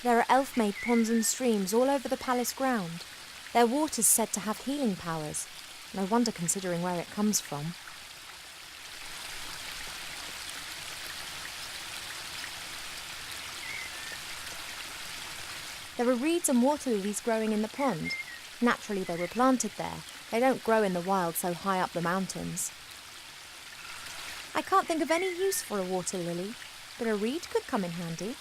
There are elf-made ponds and streams all over the palace ground. Their water's said to have healing powers. No wonder considering where it comes from. There are reeds and water lilies growing in the pond. Naturally, they were planted there. They don't grow in the wild so high up the mountains. I can't think of any use for a water lily, but a reed could come in handy.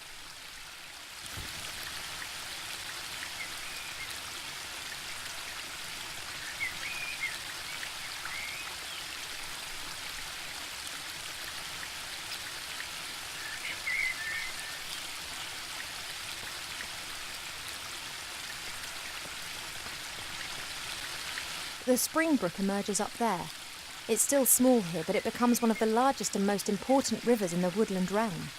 The spring brook emerges up there. It's still small here, but it becomes one of the largest and most important rivers in the woodland realm.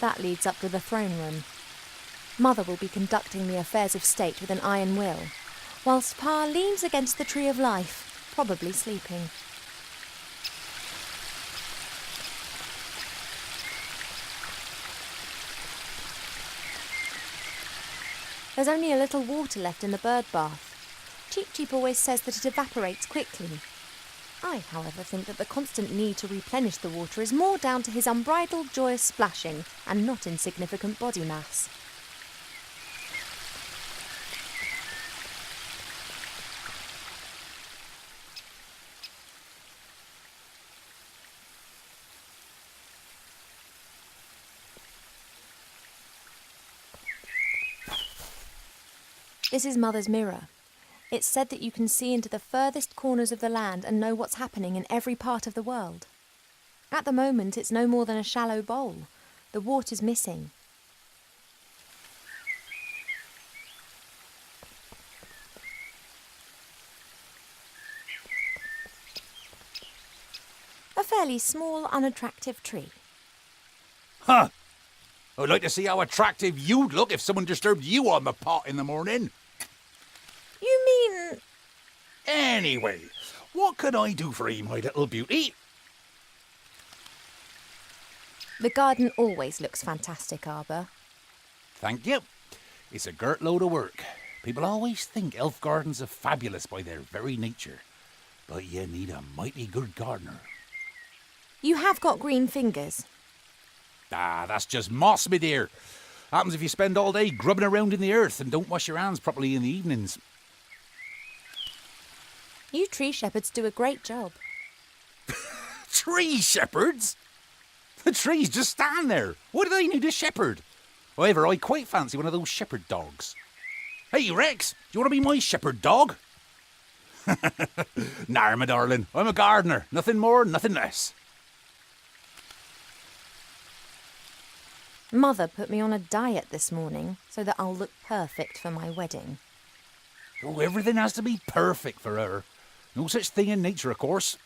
That leads up to the throne room. Mother will be conducting the affairs of state with an iron will, whilst Pa leans against the tree of life, probably sleeping. There's only a little water left in the bird bath. Cheep Cheep always says that it evaporates quickly. I, however, think that the constant need to replenish the water is more down to his unbridled joyous splashing and not insignificant body mass. This is Mother's mirror. It's said that you can see into the furthest corners of the land and know what's happening in every part of the world. At the moment, it's no more than a shallow bowl. The water's missing. A fairly small, unattractive tree. Huh! I'd like to see how attractive you'd look if someone disturbed you on the pot in the morning. You mean... Anyway, what can I do for you, my little beauty? The garden always looks fantastic, Arbor. Thank you. It's a girt load of work. People always think elf gardens are fabulous by their very nature. But you need a mighty good gardener. You have got green fingers. Ah, that's just moss, my dear. Happens if you spend all day grubbing around in the earth and don't wash your hands properly in the evenings. You tree shepherds do a great job. Tree shepherds? The trees just stand there. Why do they need a shepherd? However, I quite fancy one of those shepherd dogs. Hey, Rex, do you want to be my shepherd dog? Nah, my darling, I'm a gardener. Nothing more, nothing less. Mother put me on a diet this morning so that I'll look perfect for my wedding. Oh, everything has to be perfect for her. No such thing in nature, of course.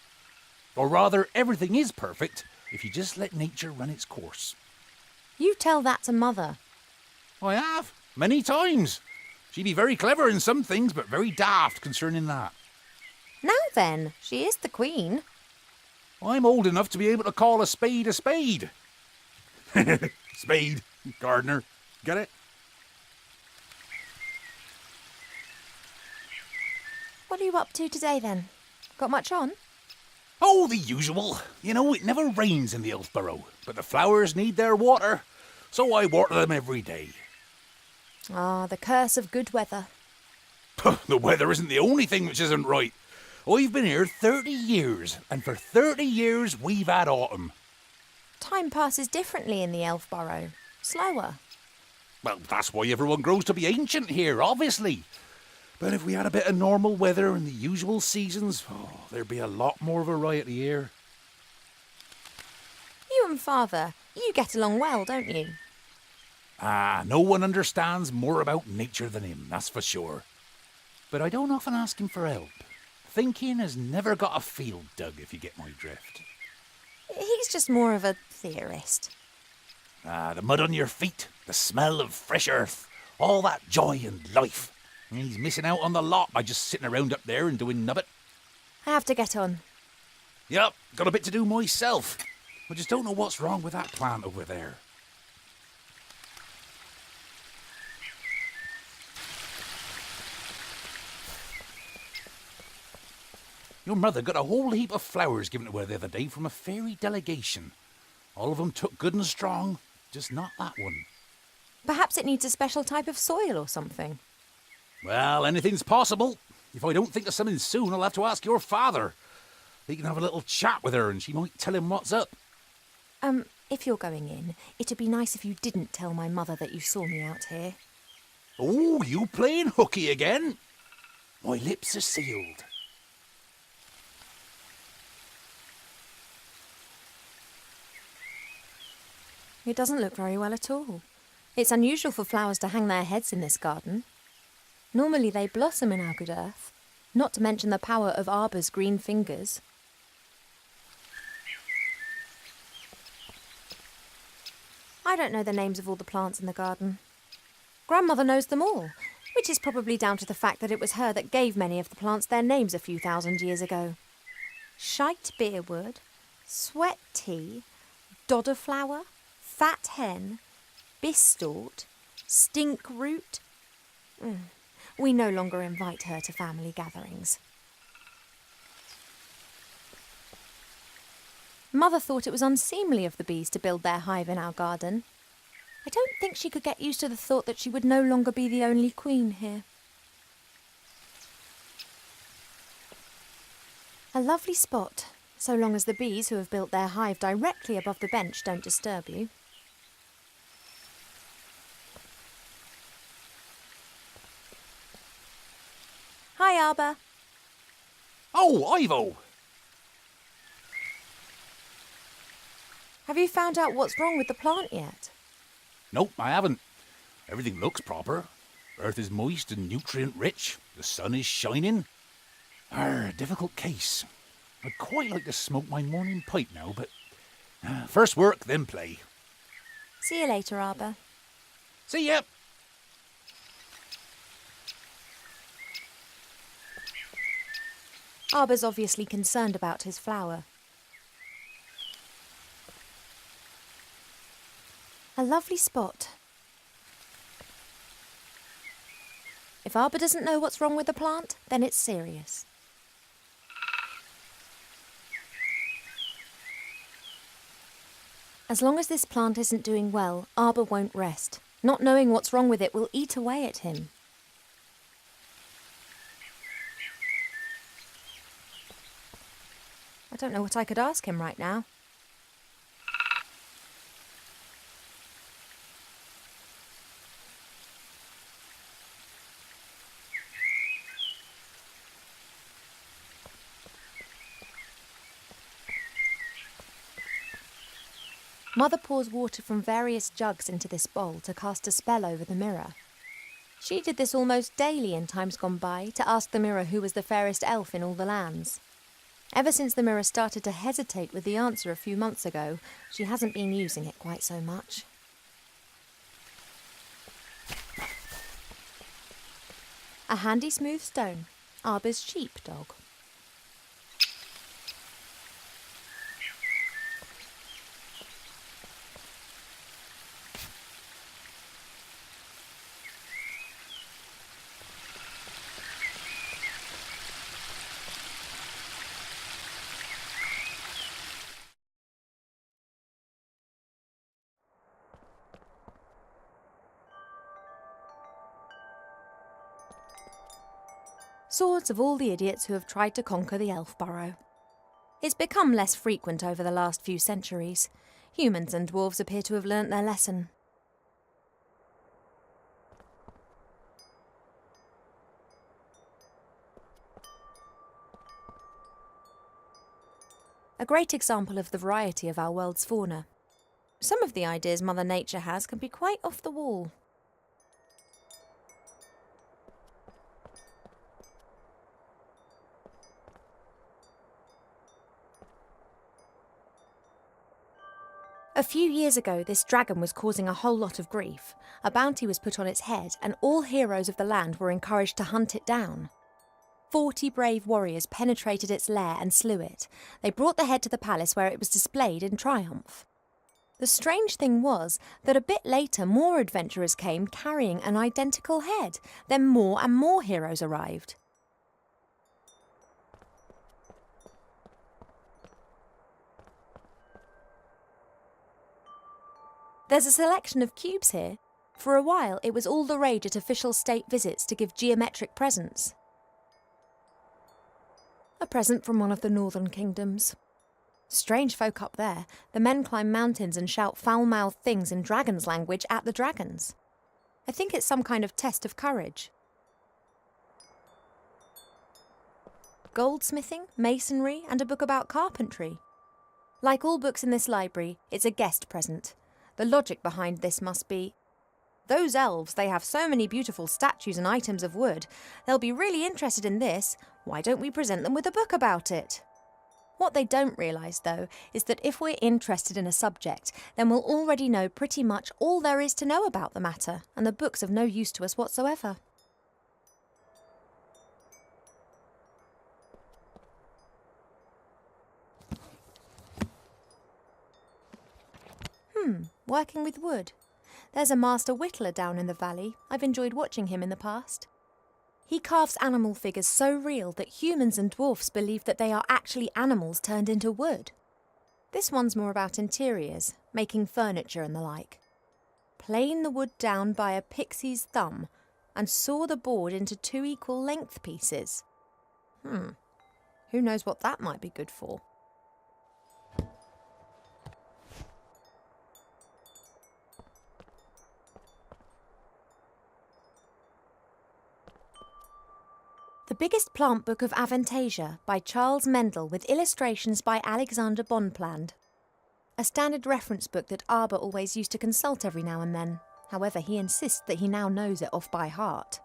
Or rather, everything is perfect if you just let nature run its course. You tell that to Mother. I have, many times. She'd be very clever in some things, but very daft concerning that. Now then, she is the queen. I'm old enough to be able to call a spade a spade. Spade, gardener, get it? What are you up to today, then? Got much on? Oh, the usual. You know, it never rains in the Elfborough, but the flowers need their water, so I water them every day. Ah, the curse of good weather. The weather isn't the only thing which isn't right. I've been here 30 years, and for 30 years we've had autumn. Time passes differently in the Elfborough. Slower. Well, that's why everyone grows to be ancient here, obviously. But if we had a bit of normal weather and the usual seasons, there'd be a lot more variety here. You and Father, you get along well, don't you? Ah, no one understands more about nature than him, that's for sure. But I don't often ask him for help. Thinking has never got a field dug, if you get my drift. He's just more of a theorist. Ah, the mud on your feet, the smell of fresh earth, all that joy and life. He's missing out on the lot by just sitting around up there and doing nubbit. I have to get on. Yep, got a bit to do myself. I just don't know what's wrong with that plant over there. Your mother got a whole heap of flowers given to her the other day from a fairy delegation. All of them took good and strong, just not that one. Perhaps it needs a special type of soil or something. Well, anything's possible. If I don't think of something soon, I'll have to ask your father. He can have a little chat with her and she might tell him what's up. If you're going in, it'd be nice if you didn't tell my mother that you saw me out here. Oh, you playing hooky again? My lips are sealed. It doesn't look very well at all. It's unusual for flowers to hang their heads in this garden. Normally they blossom in our good earth, not to mention the power of Arbor's green fingers. I don't know the names of all the plants in the garden. Grandmother knows them all, which is probably down to the fact that it was her that gave many of the plants their names a few thousand years ago. Shite beerwood, sweat tea, dodder flower, fat hen, bistort, stink root. We no longer invite her to family gatherings. Mother thought it was unseemly of the bees to build their hive in our garden. I don't think she could get used to the thought that she would no longer be the only queen here. A lovely spot, so long as the bees who have built their hive directly above the bench don't disturb you. Hi, Arbor. Oh, Ivo! Have you found out what's wrong with the plant yet? Nope, I haven't. Everything looks proper. Earth is moist and nutrient-rich. The sun is shining. Difficult case. I'd quite like to smoke my morning pipe now, but first work, then play. See you later, Arbor. See ya! Arbor's obviously concerned about his flower. A lovely spot. If Arbor doesn't know what's wrong with the plant, then it's serious. As long as this plant isn't doing well, Arbor won't rest. Not knowing what's wrong with it will eat away at him. I don't know what I could ask him right now. Mother pours water from various jugs into this bowl to cast a spell over the mirror. She did this almost daily in times gone by to ask the mirror who was the fairest elf in all the lands. Ever since the mirror started to hesitate with the answer a few months ago, she hasn't been using it quite so much. A handy smooth stone, Arbor's sheepdog. Swords of all the idiots who have tried to conquer the elf burrow. It's become less frequent over the last few centuries. Humans and dwarves appear to have learnt their lesson. A great example of the variety of our world's fauna. Some of the ideas Mother Nature has can be quite off the wall. A few years ago, this dragon was causing a whole lot of grief. A bounty was put on its head, and all heroes of the land were encouraged to hunt it down. 40 brave warriors penetrated its lair and slew it. They brought the head to the palace where it was displayed in triumph. The strange thing was that a bit later more adventurers came carrying an identical head. Then more and more heroes arrived. There's a selection of cubes here. For a while it was all the rage at official state visits to give geometric presents. A present from one of the northern kingdoms. Strange folk up there. The men climb mountains and shout foul-mouthed things in dragon's language at the dragons. I think it's some kind of test of courage. Goldsmithing, masonry, and a book about carpentry. Like all books in this library, it's a guest present. The logic behind this must be, those elves, they have so many beautiful statues and items of wood. They'll be really interested in this. Why don't we present them with a book about it? What they don't realise, though, is that if we're interested in a subject, then we'll already know pretty much all there is to know about the matter, and the book's of no use to us whatsoever. Working with wood. There's a master whittler down in the valley. I've enjoyed watching him in the past. He carves animal figures so real that humans and dwarfs believe that they are actually animals turned into wood. This one's more about interiors, making furniture and the like. Plane the wood down by a pixie's thumb and saw the board into 2 equal length pieces. Who knows what that might be good for? The Biggest Plant Book of Aventasia by Charles Mendel with illustrations by Alexander Bonpland. A standard reference book that Arbor always used to consult every now and then. However, he insists that he now knows it off by heart.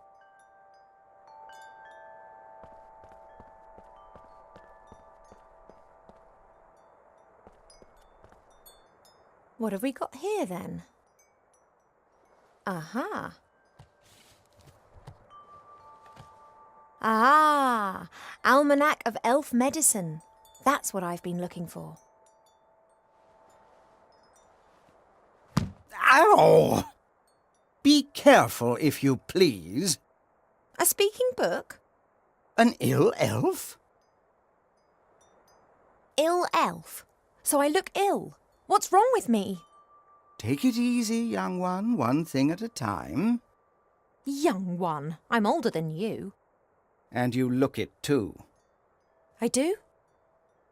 What have we got here then? Aha! Ah, Almanac of Elf Medicine. That's what I've been looking for. Ow! Be careful, if you please. A speaking book? An ill elf? Ill elf? So I look ill. What's wrong with me? Take it easy, young one thing at a time. Young one, I'm older than you. And you look it, too. I do?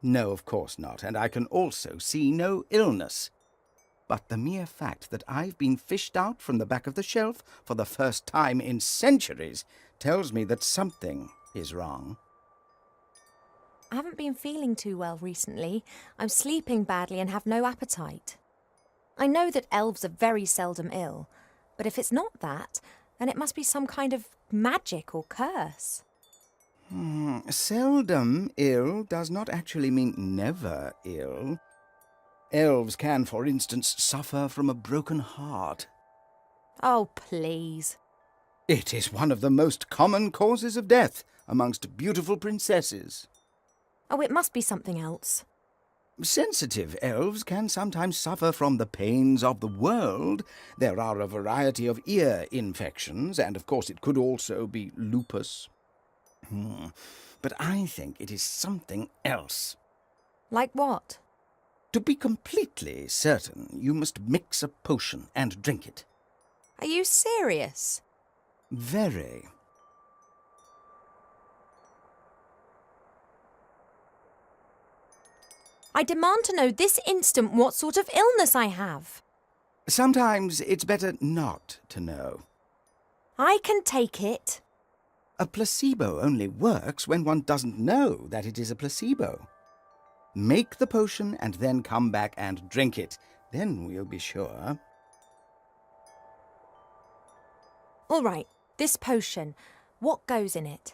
No, of course not, and I can also see no illness. But the mere fact that I've been fished out from the back of the shelf for the first time in centuries tells me that something is wrong. I haven't been feeling too well recently. I'm sleeping badly and have no appetite. I know that elves are very seldom ill, but if it's not that, then it must be some kind of magic or curse. Seldom ill does not actually mean never ill. Elves can, for instance, suffer from a broken heart. Oh, please. It is one of the most common causes of death amongst beautiful princesses. Oh, it must be something else. Sensitive elves can sometimes suffer from the pains of the world. There are a variety of ear infections, and of course it could also be lupus. But I think it is something else. Like what? To be completely certain, you must mix a potion and drink it. Are you serious? Very. I demand to know this instant what sort of illness I have. Sometimes it's better not to know. I can take it. A placebo only works when one doesn't know that it is a placebo. Make the potion and then come back and drink it. Then we'll be sure. All right, this potion, what goes in it?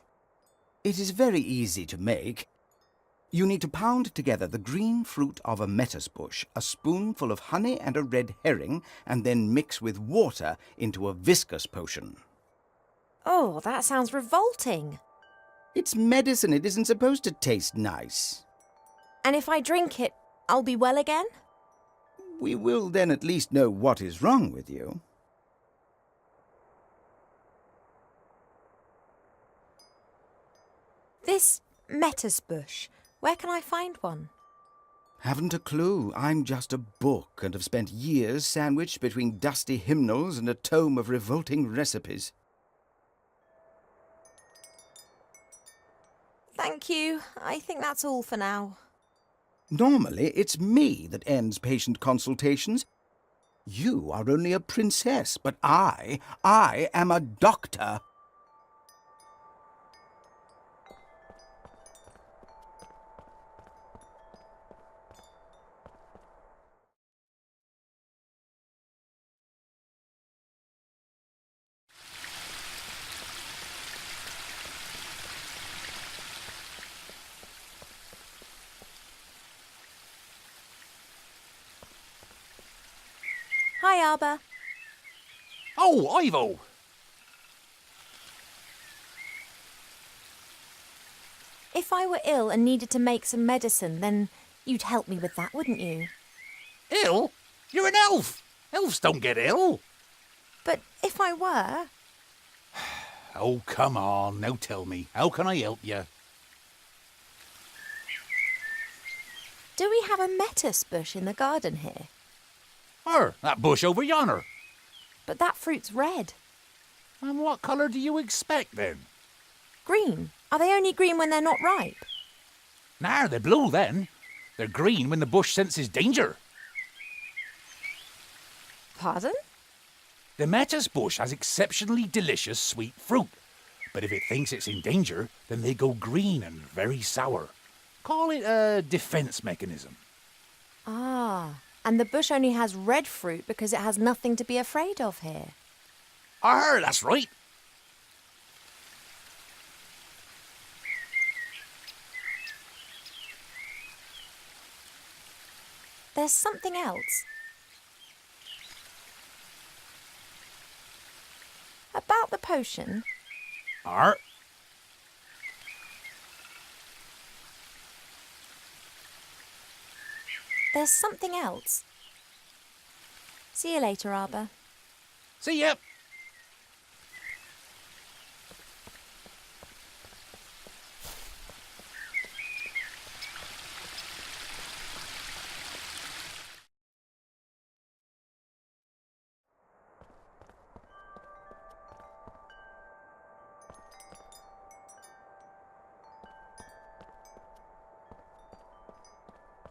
It is very easy to make. You need to pound together the green fruit of a metis bush, a spoonful of honey and a red herring, and then mix with water into a viscous potion. Oh, that sounds revolting. It's medicine. It isn't supposed to taste nice. And if I drink it, I'll be well again? We will then at least know what is wrong with you. This metis bush, where can I find one? Haven't a clue. I'm just a book and have spent years sandwiched between dusty hymnals and a tome of revolting recipes. Thank you. I think that's all for now. Normally, it's me that ends patient consultations. You are only a princess, but I am a doctor. Hi, Arbor. Oh, Ivo! If I were ill and needed to make some medicine, then you'd help me with that, wouldn't you? Ill? You're an elf! Elves don't get ill! But if I were... Oh, come on, now tell me, how can I help you? Do we have a metis bush in the garden here? That bush over yonder. But that fruit's red. And what colour do you expect, then? Green. Are they only green when they're not ripe? Nah, they're blue then. They're green when the bush senses danger. Pardon? The metis bush has exceptionally delicious sweet fruit. But if it thinks it's in danger, then they go green and very sour. Call it a defence mechanism. Ah, and the bush only has red fruit because it has nothing to be afraid of here. That's right. There's something else. About the potion. There's something else. See you later, Arbor. See ya.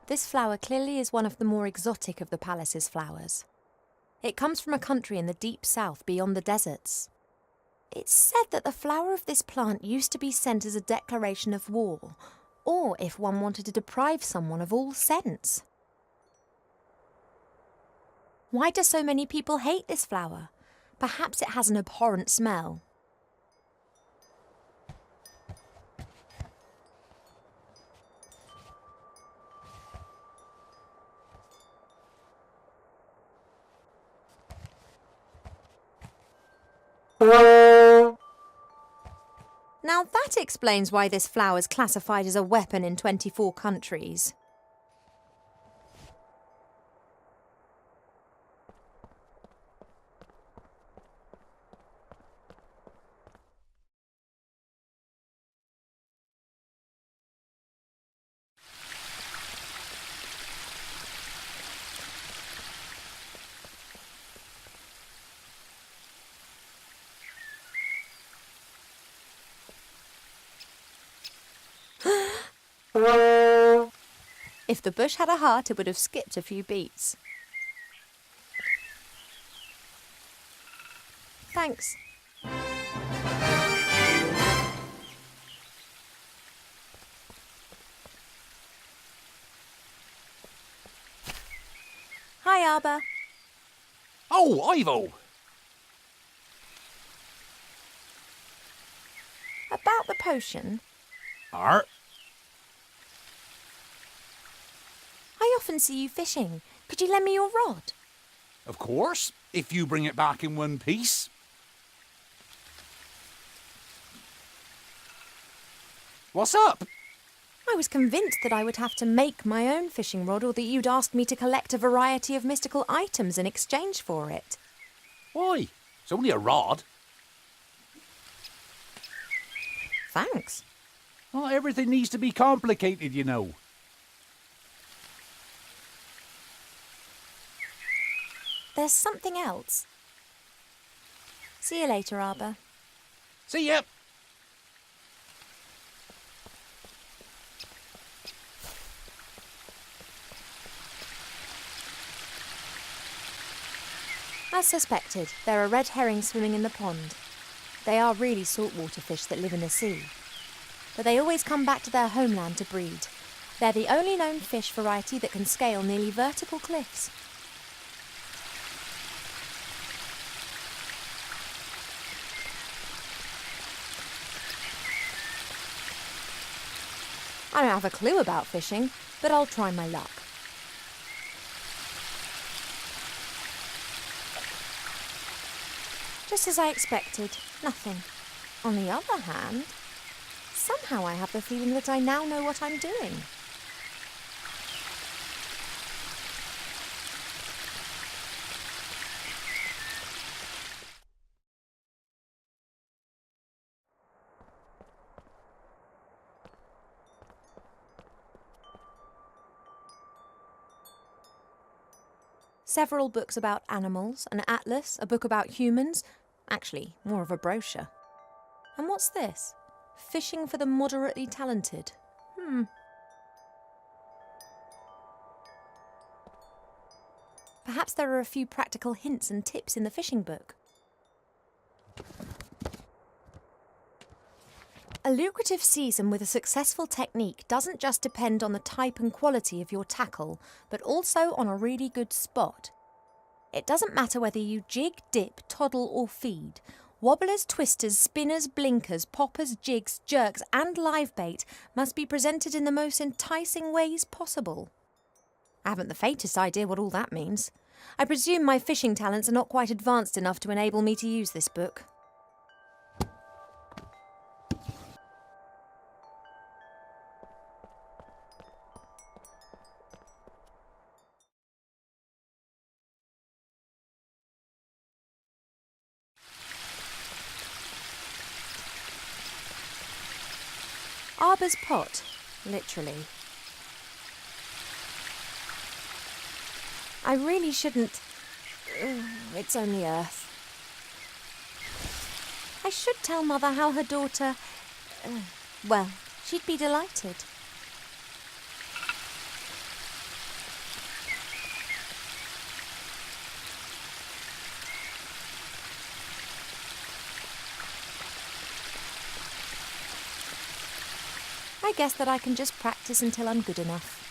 This flower clearly is one of the more exotic of the palace's flowers. It comes from a country in the deep south beyond the deserts. It's said that the flower of this plant used to be sent as a declaration of war, or if one wanted to deprive someone of all sense. Why do so many people hate this flower? Perhaps it has an abhorrent smell. Now that explains why this flower is classified as a weapon in 24 countries. If the bush had a heart, it would have skipped a few beats. Thanks. Hi, Arbor. Oh, Ivo! About the potion, I often see you fishing. Could you lend me your rod? Of course, if you bring it back in one piece. What's up? I was convinced that I would have to make my own fishing rod or that you'd ask me to collect a variety of mystical items in exchange for it. Why? It's only a rod. Thanks. Not everything needs to be complicated, you know. There's something else. See you later, Arbor. See ya! As suspected, there are red herrings swimming in the pond. They are really saltwater fish that live in the sea. But they always come back to their homeland to breed. They're the only known fish variety that can scale nearly vertical cliffs. I don't have a clue about fishing, but I'll try my luck. Just as I expected, nothing. On the other hand, somehow I have the feeling that I now know what I'm doing. Several books about animals, an atlas, a book about humans. Actually, more of a brochure. And what's this? Fishing for the moderately talented. Perhaps there are a few practical hints and tips in the fishing book. A lucrative season with a successful technique doesn't just depend on the type and quality of your tackle, but also on a really good spot. It doesn't matter whether you jig, dip, toddle or feed. Wobblers, twisters, spinners, blinkers, poppers, jigs, jerks and live bait must be presented in the most enticing ways possible. I haven't the faintest idea what all that means. I presume my fishing talents are not quite advanced enough to enable me to use this book. Arbor's pot, literally. I really shouldn't... It's only earth. I should tell Mother how her daughter... well, she'd be delighted. I guess that I can just practice until I'm good enough.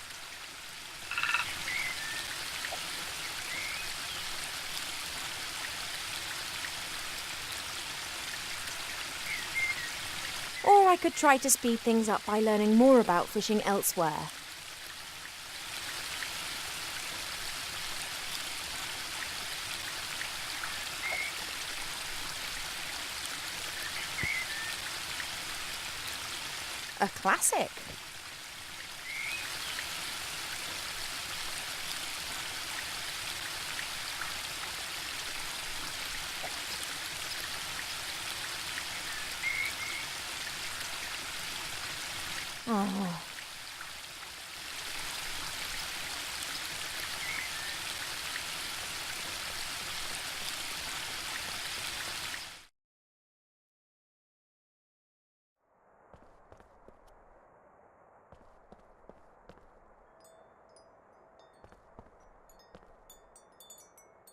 Or I could try to speed things up by learning more about fishing elsewhere. A classic. Oh.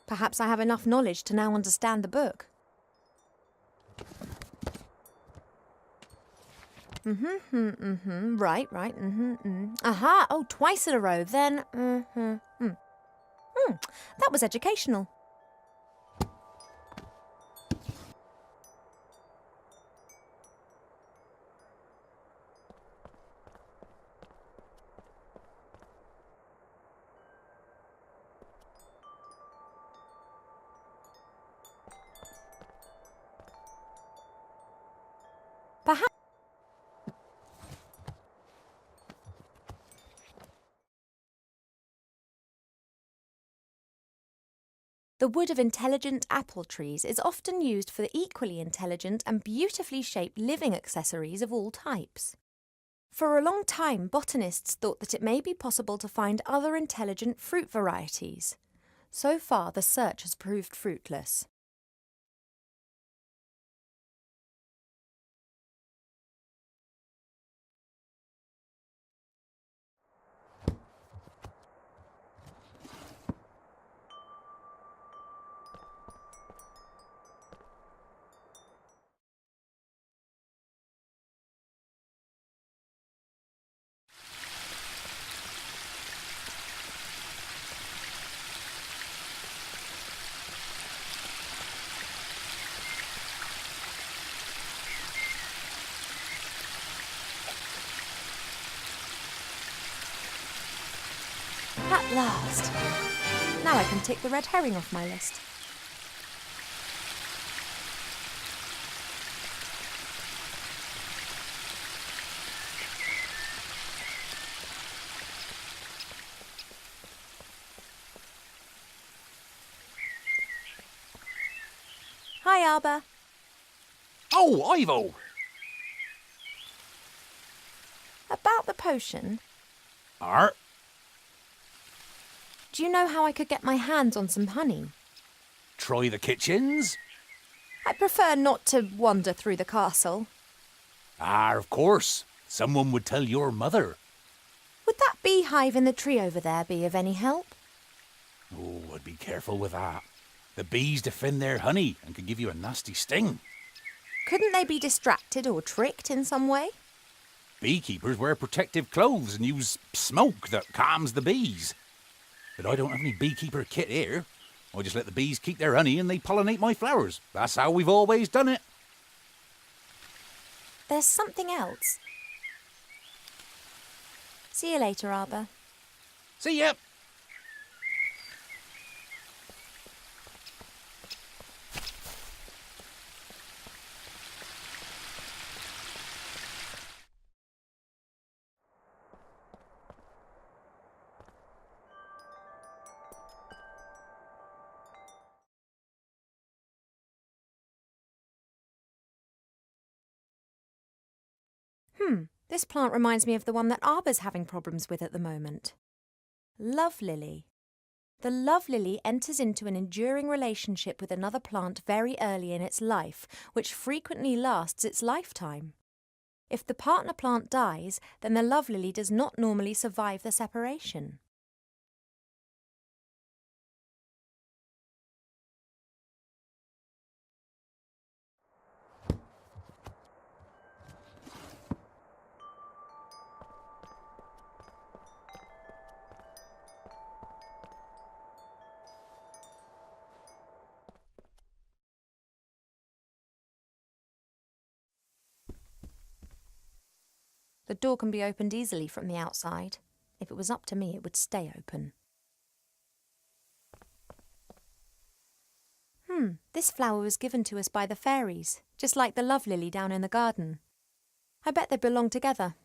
Perhaps I have enough knowledge to now understand the book. Right. Aha, oh, twice in a row, then, that was educational. Perhaps... The wood of intelligent apple trees is often used for the equally intelligent and beautifully shaped living accessories of all types. For a long time, botanists thought that it may be possible to find other intelligent fruit varieties. So far, the search has proved fruitless. At last! Now I can tick the red herring off my list. Hi, Arbor. Oh, Ivo! About the potion, Art? do you know how I could get my hands on some honey? Try the kitchens? I prefer not to wander through the castle. Ah, of course. Someone would tell your mother. Would that beehive in the tree over there be of any help? Oh, I'd be careful with that. The bees defend their honey and can give you a nasty sting. Couldn't they be distracted or tricked in some way? Beekeepers wear protective clothes and use smoke that calms the bees. But I don't have any beekeeper kit here. I just let the bees keep their honey and they pollinate my flowers. That's how we've always done it. There's something else. See you later, Arbor. See ya! This plant reminds me of the one that Arbor's having problems with at the moment. Love lily. The love lily enters into an enduring relationship with another plant very early in its life, which frequently lasts its lifetime. If the partner plant dies, then the love lily does not normally survive the separation. The door can be opened easily from the outside. If it was up to me, it would stay open. This flower was given to us by the fairies, just like the love lily down in the garden. I bet they belong together.